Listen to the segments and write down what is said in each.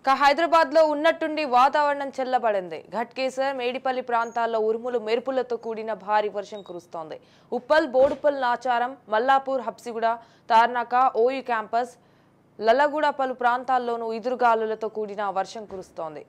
హైదరాబాద్ లో ఉన్నట్టుండి వాతావరణం చల్లబడింది. ఘట్కేసర్, మేడిపల్లి ప్రాంతాల్లో ఉరుములు మెరుపులతో కూడిన భారీ వర్షం కురుస్తోంది. ఉప్పల్, బోడుప్పల్, నాచారం, మల్లాపూర్, హబ్సిగూడ, తార్నాక, ఓయూ క్యాంపస్, లల్లగూడ పలు ప్రాంతాల్లోనూ ఈదురుగాలులతో కూడిన వర్షం కురుస్తోంది.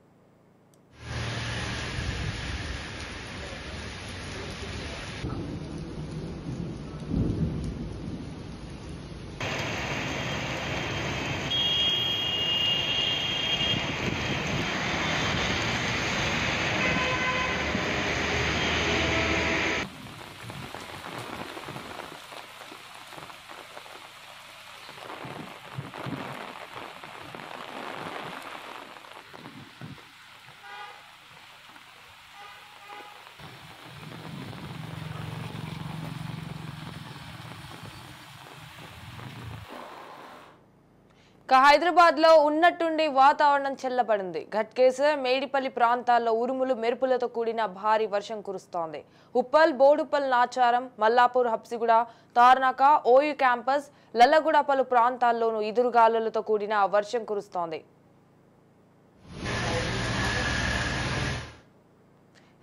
హైదరాబాద్ లో ఉన్నట్టుండి వాతావరణం చల్లబడింది. ఘట్కేసర్, మేడిపల్లి ప్రాంతాల్లో ఉరుములు మెరుపులతో కూడిన భారీ వర్షం కురుస్తోంది. ఉప్పల్, బోడుప్పల్, నాచారం, మల్లాపూర్, హబ్సిగూడ, తార్నాక, ఓయూ క్యాంపస్, లల్లగూడ పలు ప్రాంతాల్లోనూ ఈదురుగాలులతో కూడిన వర్షం కురుస్తోంది.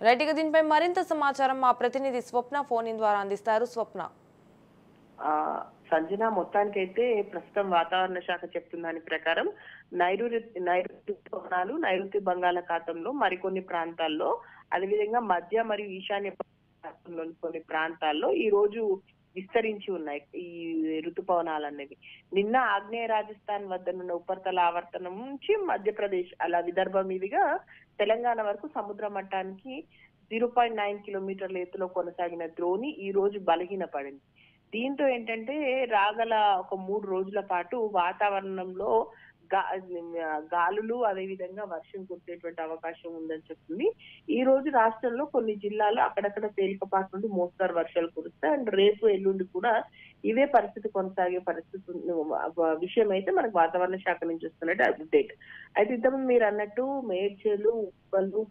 రైట్గా దీనిపై మరింత సమాచారం మా ప్రతినిధి స్వప్న ఫోన్ ఇన్ ద్వారా అందిస్తారు. స్వప్న. సంజన, మొత్తానికైతే ప్రస్తుతం వాతావరణ శాఖ చెప్తున్న దాని ప్రకారం నైరుతి తుఫానాలు నైరుతి బంగాళాఖాతంలో మరికొన్ని ప్రాంతాల్లో, అదేవిధంగా మధ్య మరియు ఈశాన్య ప్రాంతంలోని కొన్ని ప్రాంతాల్లో ఈ రోజు విస్తరించి ఉన్నాయి ఈ ఋతుపవనాలు అనేవి. నిన్న ఆగ్నేయ రాజస్థాన్ వద్దనున్న ఉపరితల ఆవర్తనం నుంచి మధ్యప్రదేశ్ అలా విదర్భ మీదుగా తెలంగాణ వరకు సముద్ర మట్టానికి 0.9 కిలోమీటర్ల ఎత్తులో కొనసాగిన ద్రోణి ఈ రోజు బలహీన పడింది. దీంతో ఏంటంటే రాగల ఒక 3 రోజుల పాటు వాతావరణంలో గాలులు అదేవిధంగా వర్షం కురిసేటువంటి అవకాశం ఉందని చెప్తుంది. ఈ రోజు రాష్ట్రంలో కొన్ని జిల్లాల్లో అక్కడక్కడ తేలికపాటి నుండి మోస్తరు వర్షాలు కురుస్తాయి. అండ్ రేపు ఎల్లుండి కూడా ఇవే పరిస్థితి కొనసాగే పరిస్థితి విషయం అయితే మనకు వాతావరణ శాఖ నుంచి వస్తున్నట్టు అప్డేట్. అయితే ఇంతకుముందు మీరు అన్నట్టు మేడ్చలు, ఉప్పలు,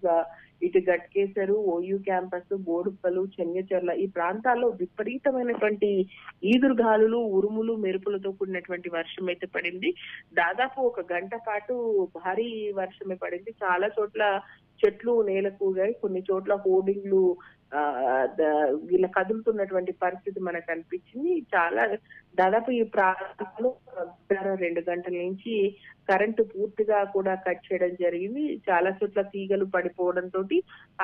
ఇటు ఘట్కేసరు, ఓయూ క్యాంపస్, బోడుప్పలు, చెంగచెర్ల ఈ ప్రాంతాల్లో విపరీతమైనటువంటి ఈదురుగాలులు, ఉరుములు, మెరుపులతో కూడినటువంటి వర్షం అయితే పడింది. దాదాపు 1 గంట పాటు భారీ వర్షమే పడింది. చాలా చోట్ల చెట్లు నేల కూగాయి, కొన్ని చోట్ల హోర్డింగ్లు వీళ్ళ కదులుతున్నటువంటి పరిస్థితి మనకు అనిపించింది. చాలా దాదాపు ఈ ప్రాంతంలో 2 గంటల నుంచి కరెంటు పూర్తిగా కూడా కట్ చేయడం జరిగింది. చాలా చోట్ల తీగలు పడిపోవడంతో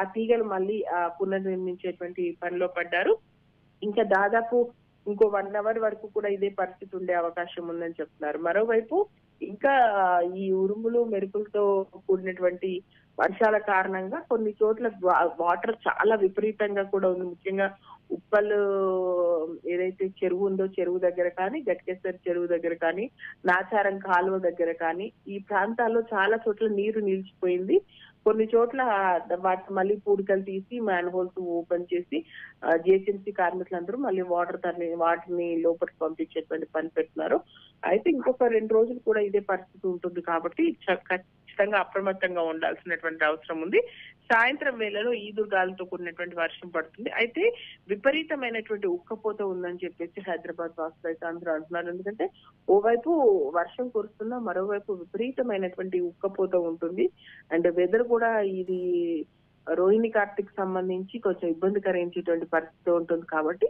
ఆ తీగలు మళ్ళీ పునర్నిర్మించేటువంటి పనిలో పడ్డారు. ఇంకా దాదాపు ఇంకో 1 అవర్ వరకు కూడా ఇదే పరిస్థితి ఉండే అవకాశం ఉందని చెప్తున్నారు. మరోవైపు ఇంకా ఈ ఉరుములు మెరుపులతో కూడినటువంటి వర్షాల కారణంగా కొన్ని చోట్ల వాటర్ చాలా విపరీతంగా కూడా ఉంది. ముఖ్యంగా ఉప్పల్ ఏదైతే చెరువు ఉందో చెరువు దగ్గర కానీ, ఘట్కేసర్ చెరువు దగ్గర కానీ, నాచారం కాలువ దగ్గర కానీ ఈ ప్రాంతాల్లో చాలా చోట్ల నీరు నిలిచిపోయింది. కొన్ని చోట్ల వాటిని మళ్ళీ పూడికలు తీసి మ్యాన్ హోల్స్ ఓపెన్ చేసి జిహెచ్ఎంసీ కార్మికులందరూ మళ్ళీ వాటిని లోపలికి పంపించేటువంటి పని పెడుతున్నారు. అయితే ఇంకొక 2 రోజులు కూడా ఇదే పరిస్థితి ఉంటుంది కాబట్టి ఖచ్చితంగా అప్రమత్తంగా ఉండాల్సినటువంటి అవసరం ఉంది. సాయంత్రం వేళలో ఈదురుగాలతో కూడినటువంటి వర్షం పడుతుంది. అయితే విపరీతమైనటువంటి ఉక్కపోత ఉందని చెప్పేసి హైదరాబాద్ వాసులు అయితే అందరూ అంటున్నారు. ఎందుకంటే ఓవైపు వర్షం కురుస్తున్నా మరోవైపు విపరీతమైనటువంటి ఉక్కపోత ఉంటుంది. అండ్ వెదర్ కూడా ఇది రోహిణి కార్తిక్ సంబంధించి కొంచెం ఇబ్బందికరించేటువంటి పరిస్థితి ఉంటుంది కాబట్టి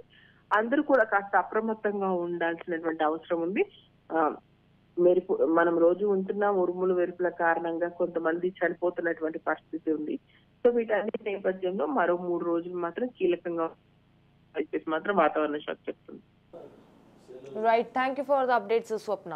అందరూ కూడా కాస్త అప్రమత్తంగా ఉండాల్సినటువంటి అవసరం ఉంది. మనం రోజు ఉంటున్నాం, ఉరుములు మెరుపుల కారణంగా కొంతమంది చనిపోతున్నటువంటి పరిస్థితి ఉంది. సో వీటన్నిటి నేపథ్యంలో మరో 3 రోజులు మాత్రం కీలకంగా మాత్రం వాతావరణ శాఖ చెప్తుంది. Right, thank you for the updates Swapna.